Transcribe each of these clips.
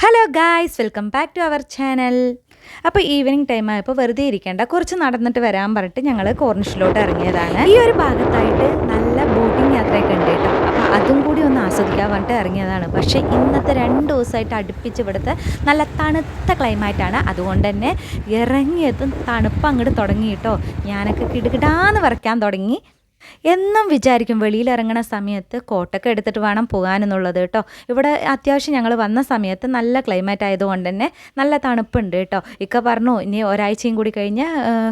Hello guys, welcome back to our channel. അപ്പോൾ evening time ആയപ്പോൾ വെറുതെ ഇരിക്കേണ്ട, കുറച്ച് നടന്നിട്ട് വരാൻ പറഞ്ഞിട്ട് ഞങ്ങൾ കോർണിഷിലോട്ട് ഇറങ്ങിയതാണ്. ഈ ഒരു ഭാഗത്തായിട്ട് നല്ല ബോട്ടിങ് യാത്രയൊക്കെ ഉണ്ട് കേട്ടോ. അപ്പോൾ അതും കൂടി ഒന്ന് ആസ്വദിക്കാൻ പറഞ്ഞിട്ട് ഇറങ്ങിയതാണ്. പക്ഷേ ഇന്നത്തെ 2 ദിവസമായിട്ട് അടുപ്പിച്ച് ഇവിടുത്തെ നല്ല തണുത്ത ക്ലൈമാറ്റാണ്. അതുകൊണ്ട് തന്നെ ഇറങ്ങിയതും തണുപ്പ് അങ്ങോട്ട് തുടങ്ങി കേട്ടോ. ഞാനൊക്കെ കിടുകിടാന്ന് വരയ്ക്കാൻ തുടങ്ങി. എന്നും വിചാരിക്കും വെളിയിലിറങ്ങണ സമയത്ത് കോട്ടൊക്കെ എടുത്തിട്ട് വേണം പോകാനെന്നുള്ളത് കേട്ടോ. ഇവിടെ അത്യാവശ്യം ഞങ്ങൾ വന്ന സമയത്ത് നല്ല ക്ലൈമറ്റ് ആയതുകൊണ്ട് തന്നെ നല്ല തണുപ്പുണ്ട് കേട്ടോ. ഇക്ക പറഞ്ഞു ഇനി ഒരാഴ്ചയും കൂടി കഴിഞ്ഞ്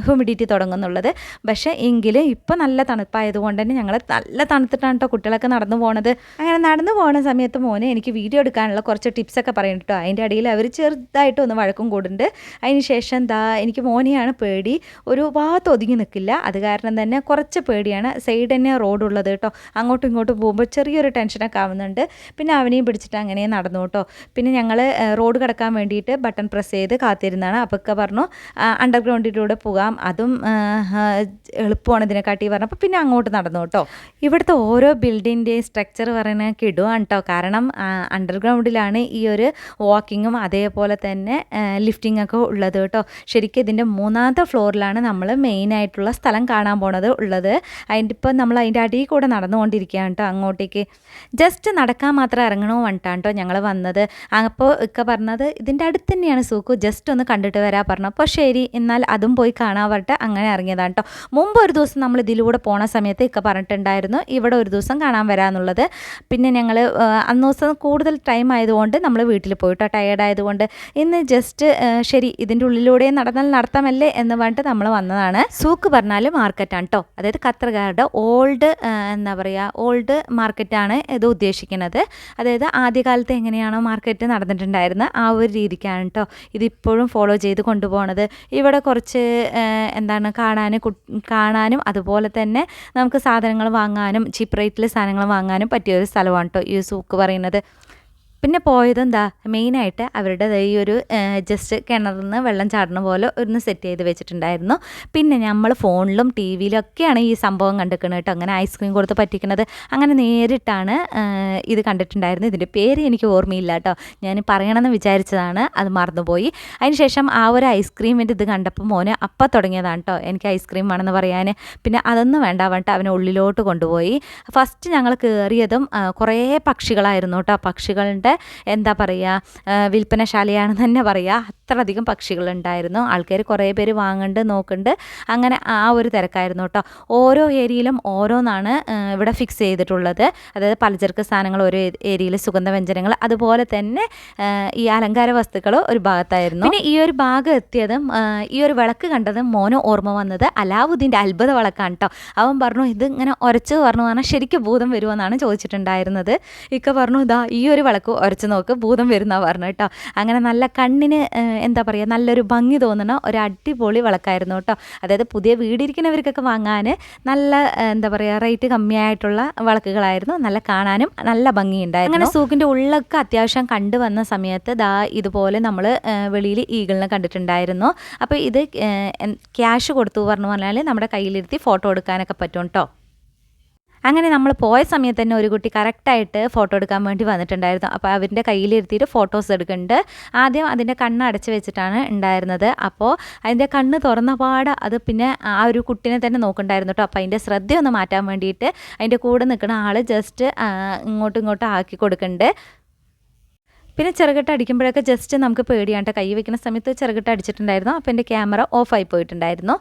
ഹ്യൂമിഡിറ്റി തുടങ്ങുന്നുള്ളത്. പക്ഷേ എങ്കിലും ഇപ്പോൾ നല്ല തണുപ്പായതുകൊണ്ട് തന്നെ ഞങ്ങൾ നല്ല തണുത്തിട്ടാണ് കേട്ടോ കുട്ടികളൊക്കെ നടന്നു പോണത്. അങ്ങനെ നടന്നു പോകുന്ന സമയത്ത് മോനെ എനിക്ക് വീഡിയോ എടുക്കാനുള്ള കുറച്ച് ടിപ്സൊക്കെ പറയും കേട്ടോ. അതിൻ്റെ ഇടയിൽ അവർ ചെറുതായിട്ട് ഒന്ന് വഴക്കും കൂടുന്നുണ്ട്. അതിന് ശേഷം എനിക്ക് മോനെയാണ് പേടി. ഒരു ഭാഗത്ത് ഒതുങ്ങി നിൽക്കില്ല. അത് കാരണം തന്നെ കുറച്ച് പേടിയാണ്. സൈഡ് തന്നെ റോഡുള്ളത് കേട്ടോ. അങ്ങോട്ടും ഇങ്ങോട്ടും പോകുമ്പോൾ ചെറിയൊരു ടെൻഷനൊക്കെ ആവുന്നുണ്ട്. പിന്നെ അവനെയും പിടിച്ചിട്ട് അങ്ങനെ നടന്നു കേട്ടോ. പിന്നെ ഞങ്ങൾ റോഡ് കിടക്കാൻ വേണ്ടിയിട്ട് ബട്ടൺ പ്രസ് ചെയ്ത് കാത്തിരുന്നതാണ്. അപ്പോൾ ഒക്കെ പറഞ്ഞു അണ്ടർഗ്രൗണ്ടിലൂടെ പോകാം, അതും എളുപ്പമാണ് ഇതിനെക്കാട്ടി പറഞ്ഞപ്പോൾ പിന്നെ അങ്ങോട്ട് നടന്നു കേട്ടോ. ഇവിടുത്തെ ഓരോ ബിൽഡിങ്ങിൻ്റെയും സ്ട്രക്ചർ പറയുന്നത് കിടുവാണ് കേട്ടോ. കാരണം അണ്ടർഗ്രൗണ്ടിലാണ് ഈ ഒരു വാക്കിങ്ങും അതേപോലെ തന്നെ ലിഫ്റ്റിംഗ് ഒക്കെ ഉള്ളത് കേട്ടോ. ശരിക്കും ഇതിൻ്റെ 3ാമത്തെ ഫ്ലോറിലാണ് നമ്മൾ മെയിനായിട്ടുള്ള സ്ഥലം കാണാൻ പോണത് ഉള്ളത്. ഇപ്പം നമ്മൾ അതിൻ്റെ അടിയിൽ കൂടെ നടന്നുകൊണ്ടിരിക്കുകയാണ് കേട്ടോ. അങ്ങോട്ടേക്ക് ജസ്റ്റ് നടക്കാൻ മാത്രം ഇറങ്ങണോ വന്നിട്ടാണ് കേട്ടോ ഞങ്ങൾ വന്നത്. അപ്പോൾ ഇക്ക പറഞ്ഞത് ഇതിൻ്റെ അടുത്ത് തന്നെയാണ് സൂക്കു, ജസ്റ്റ് ഒന്ന് കണ്ടിട്ട് വരാൻ പറഞ്ഞു. അപ്പോൾ ശരി എന്നാൽ അതും പോയി കാണാൻ പറഞ്ഞിട്ട് അങ്ങനെ ഇറങ്ങിയതാണ് കേട്ടോ. മുമ്പ് ഒരു ദിവസം നമ്മൾ ഇതിലൂടെ പോണ സമയത്ത് ഇക്ക പറഞ്ഞിട്ടുണ്ടായിരുന്നു ഇവിടെ ഒരു ദിവസം കാണാൻ വരാമെന്നുള്ളത്. പിന്നെ ഞങ്ങൾ അന്ന് ദിവസം കൂടുതൽ ടൈം ആയതുകൊണ്ട് നമ്മൾ വീട്ടിൽ പോയിട്ടോ, ടയേർഡ് ആയതുകൊണ്ട്. ഇന്ന് ജസ്റ്റ് ശരി ഇതിൻ്റെ ഉള്ളിലൂടെ നടന്നാൽ നടത്താമല്ലേ എന്ന് പറഞ്ഞിട്ട് നമ്മൾ വന്നതാണ്. സൂക്ക് പറഞ്ഞാൽ മാർക്കറ്റാണ് കേട്ടോ. അതായത് ഖത്തർകാരുടെ ഓൾഡ് ഓൾഡ് മാർക്കറ്റാണ് ഇത് ഉദ്ദേശിക്കുന്നത്. അതായത് ആദ്യകാലത്ത് എങ്ങനെയാണോ മാർക്കറ്റ് നടന്നിട്ടുണ്ടായിരുന്നത് ആ ഒരു രീതിക്കാണ് കേട്ടോ ഇതിപ്പോഴും ഫോളോ ചെയ്ത് കൊണ്ടുപോകുന്നത്. ഇവിടെ കുറച്ച് കാണാനും അതുപോലെ തന്നെ നമുക്ക് സാധനങ്ങൾ വാങ്ങാനും ചീപ്പ് റേറ്റിൽ സാധനങ്ങൾ വാങ്ങാനും പറ്റിയൊരു സ്ഥലമാണ് കേട്ടോ ഈ സൂക്ക് പറയുന്നത്. പിന്നെ പോയതെന്താ മെയിനായിട്ട് അവരുടെ ഈ ഒരു ജസ്റ്റ് കിണറിൽ നിന്ന് വെള്ളം ചാടുന്ന പോലെ ഒന്ന് സെറ്റ് ചെയ്ത് വെച്ചിട്ടുണ്ടായിരുന്നു. പിന്നെ നമ്മൾ ഫോണിലും ടി വിയിലൊക്കെയാണ് ഈ സംഭവം കണ്ടിരിക്കുന്നത് കേട്ടോ. അങ്ങനെ ഐസ്ക്രീം കൊടുത്ത് പറ്റിക്കുന്നത് അങ്ങനെ നേരിട്ടാണ് ഇത് കണ്ടിട്ടുണ്ടായിരുന്നത്. ഇതിൻ്റെ പേര് എനിക്ക് ഓർമ്മയില്ല കേട്ടോ. ഞാൻ പറയണമെന്ന് വിചാരിച്ചതാണ്, അത് മറന്നുപോയി. അതിനുശേഷം ആ ഒരു ഐസ്ക്രീമിൻ്റെ ഇത് കണ്ടപ്പോൾ മോന് അപ്പം തുടങ്ങിയതാണ് കേട്ടോ എനിക്ക് ഐസ്ക്രീം വേണമെന്ന് പറയാൻ. പിന്നെ അതൊന്നും വേണ്ട പറഞ്ഞിട്ട് അവനെ ഉള്ളിലോട്ട് കൊണ്ടുപോയി. ഫസ്റ്റ് ഞങ്ങൾ കയറിയതും കുറേ പക്ഷികളായിരുന്നു കേട്ടോ. പക്ഷികളുടെ വിൽപ്പനശാലയാണെന്ന് തന്നെ പറയുക. അത്രയധികം പക്ഷികളുണ്ടായിരുന്നു. ആൾക്കാർ കുറേ പേര് വാങ്ങുന്നുണ്ട് നോക്കുന്നുണ്ട്. അങ്ങനെ ആ ഒരു തിരക്കായിരുന്നു കേട്ടോ. ഓരോ ഏരിയയിലും ഓരോന്നാണ് ഇവിടെ ഫിക്സ് ചെയ്തിട്ടുള്ളത്. അതായത് പലചരക്ക് സാധനങ്ങൾ ഓരോ ഏരിയയിൽ, സുഗന്ധവ്യഞ്ജനങ്ങൾ, അതുപോലെ തന്നെ ഈ അലങ്കാര വസ്തുക്കൾ ഒരു ഭാഗത്തായിരുന്നു. പിന്നെ ഈ ഒരു ഭാഗം എത്തിയതും ഈ ഒരു വിളക്ക് കണ്ടതും മോന് ഓർമ്മ വന്നത് അലാവുദ്ദീൻ്റെ അത്ഭുത വിളക്കാണ് കേട്ടോ. അവൻ പറഞ്ഞു ഇത് ഇങ്ങനെ ഉരച്ച് പറഞ്ഞു പറഞ്ഞാൽ ശരിക്കും ഭൂതം വരുമെന്നാണ് ചോദിച്ചിട്ടുണ്ടായിരുന്നത്. ഇക്ക പറഞ്ഞു ഇതാ ഈ ഒരു വിളക്ക് ഉരച്ച് നോക്ക് ഭൂതം വരുന്ന പറഞ്ഞു കേട്ടോ. അങ്ങനെ നല്ല കണ്ണിന് നല്ലൊരു ഭംഗി തോന്നുന്ന ഒരു അടിപൊളി വിളക്കായിരുന്നു കേട്ടോ. അതായത് പുതിയ വീടിരിക്കുന്നവർക്കൊക്കെ വാങ്ങാൻ നല്ല റേറ്റ് കമ്മിയായിട്ടുള്ള വിളക്കുകളായിരുന്നു. നല്ല കാണാനും നല്ല ഭംഗിയുണ്ടായിരുന്നു. അങ്ങനെ സൂക്കിൻ്റെ ഉള്ളൊക്കെ അത്യാവശ്യം കണ്ടുവന്ന സമയത്ത് ഇതുപോലെ നമ്മൾ വെളിയിൽ ഈഗിളിനെ കണ്ടിട്ടുണ്ടായിരുന്നു. അപ്പോൾ ഇത് ക്യാഷ് കൊടുത്തു പറഞ്ഞാൽ നമ്മുടെ കയ്യിലിരുത്തി ഫോട്ടോ എടുക്കാനൊക്കെ പറ്റും കേട്ടോ. അങ്ങനെ നമ്മൾ പോയ സമയത്ത് തന്നെ ഒരു കുട്ടി കറക്റ്റായിട്ട് ഫോട്ടോ എടുക്കാൻ വേണ്ടി വന്നിട്ടുണ്ടായിരുന്നു. അപ്പോൾ അവരുടെ കയ്യിലിരുത്തിയിട്ട് ഫോട്ടോസ് എടുക്കുന്നുണ്ട്. ആദ്യം അതിൻ്റെ കണ്ണ് അടച്ച് വെച്ചിട്ടാണ് ഉണ്ടായിരുന്നത്. അപ്പോൾ അതിൻ്റെ കണ്ണ് തുറന്ന പാട് അത് പിന്നെ ആ ഒരു കുട്ടീനെ തന്നെ നോക്കുന്നുണ്ടായിരുന്നു കേട്ടോ. അപ്പോൾ അതിൻ്റെ ശ്രദ്ധയൊന്ന് മാറ്റാൻ വേണ്ടിയിട്ട് അതിൻ്റെ കൂടെ നിൽക്കുന്ന ആൾ ജസ്റ്റ് ഇങ്ങോട്ടും ആക്കി കൊടുക്കുന്നുണ്ട്. പിന്നെ ചെറുകെട്ട് അടിക്കുമ്പോഴൊക്കെ ജസ്റ്റ് നമുക്ക് പേടിയാണ്ട് കൈ വയ്ക്കുന്ന സമയത്ത് ചെറുകെട്ട് അടിച്ചിട്ടുണ്ടായിരുന്നു. അപ്പോൾ എൻ്റെ ക്യാമറ ഓഫായി പോയിട്ടുണ്ടായിരുന്നു.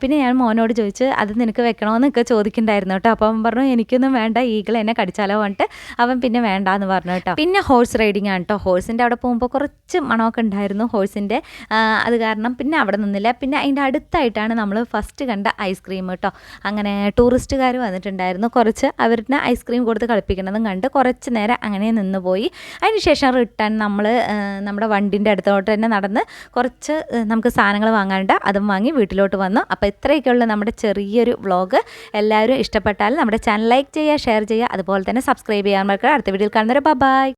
പിന്നെ ഞാൻ മോനോട് ചോദിച്ച് അത് നിനക്ക് വെക്കണമെന്നൊക്കെ ചോദിക്കുന്നുണ്ടായിരുന്നു കേട്ടോ. അപ്പോൾ അവൻ പറഞ്ഞു എനിക്കൊന്നും വേണ്ട, ഈഗിൾ എന്നെ കടിച്ചാലോ പറഞ്ഞിട്ട് അവൻ പിന്നെ വേണ്ടാന്ന് പറഞ്ഞു കേട്ടോ. പിന്നെ ഹോഴ്സ് റൈഡിങ് ആണ് കേട്ടോ. ഹോഴ്സിൻ്റെ അവിടെ പോകുമ്പോൾ കുറച്ച് മണമൊക്കെ ഉണ്ടായിരുന്നു ഹോഴ്സിൻ്റെ. അത് കാരണം പിന്നെ അവിടെ നിന്നില്ല. പിന്നെ അതിൻ്റെ അടുത്തായിട്ടാണ് നമ്മൾ ഫസ്റ്റ് കണ്ട ഐസ്ക്രീം കേട്ടോ. അങ്ങനെ ടൂറിസ്റ്റുകാർ വന്നിട്ടുണ്ടായിരുന്നു. കുറച്ച് അവരുടെ ഐസ്ക്രീം കൊടുത്ത് കളിപ്പിക്കുന്നതും കണ്ട് കുറച്ച് നേരം അങ്ങനെ നിന്ന് പോയി. അതിനുശേഷം റിട്ടേൺ നമ്മൾ നമ്മുടെ വണ്ടിൻ്റെ അടുത്തോട്ട് തന്നെ നടന്ന് കുറച്ച് നമുക്ക് സാധനങ്ങൾ വാങ്ങാനുണ്ട്, അതും വാങ്ങി വീട്ടിലോട്ട് വന്നു. അപ്പോൾ ഇത്രയൊക്കെയുള്ള നമ്മുടെ ചെറിയൊരു വ്ളോഗ്. എല്ലാവരും ഇഷ്ടപ്പെട്ടാൽ നമ്മുടെ ചാനൽ ലൈക്ക് ചെയ്യുക, ഷെയർ ചെയ്യുക, അതുപോലെ തന്നെ സബ്സ്ക്രൈബ് ചെയ്യാൻ മറക്കരുത്. അടുത്ത വീഡിയോയിൽ കാണുന്നവരെ ബൈ.